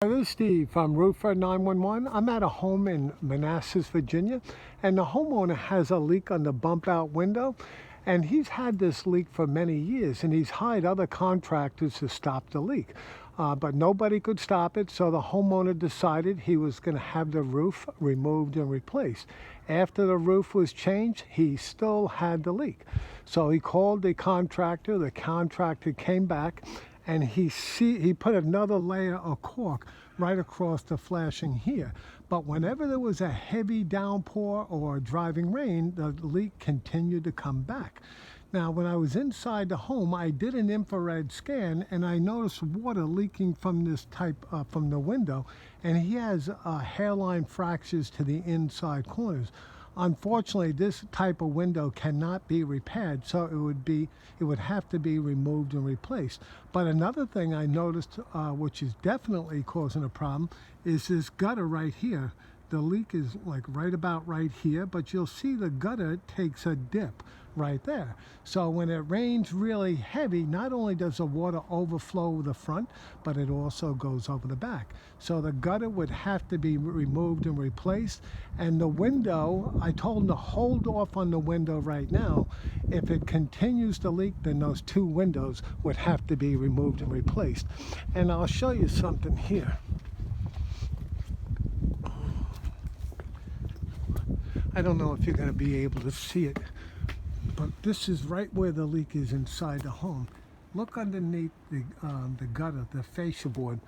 Hi, this is Steve from Roofer911. I'm at a home in Manassas, Virginia, and the homeowner has a leak on the bump out window, and he's had this leak for many years, and he's hired other contractors to stop the leak. But nobody could stop it, so the homeowner decided he was going to have the roof removed and replaced. After the roof was changed, he still had the leak. So he called the contractor came back, and he put another layer of caulk right across the flashing here. But whenever there was a heavy downpour or driving rain, the leak continued to come back. Now, when I was inside the home, I did an infrared scan, and I noticed water leaking from this from the window, and he has hairline fractures to the inside corners. Unfortunately, this type of window cannot be repaired, so it would have to be removed and replaced. But another thing I noticed, which is definitely causing a problem, is this gutter right here. The leak is like right about right here, but you'll see the gutter takes a dip right there. So when it rains really heavy, not only does the water overflow the front, but it also goes over the back. So the gutter would have to be removed and replaced. And the window, I told him to hold off on the window right now. If it continues to leak, then those two windows would have to be removed and replaced. And I'll show you something here. I don't know if you're going to be able to see it, but this is right where the leak is inside the home. Look underneath the gutter, the fascia board.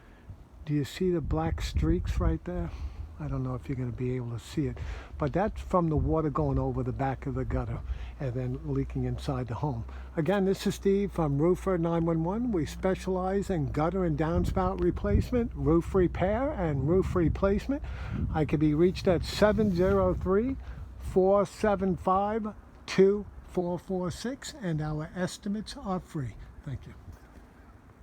Do you see the black streaks right there? I don't know if you're going to be able to see it, but that's from the water going over the back of the gutter and then leaking inside the home. Again, this is Steve from Roofer911. We specialize in gutter and downspout replacement, roof repair, and roof replacement. I can be reached at 703-475-2446, and our estimates are free. Thank you.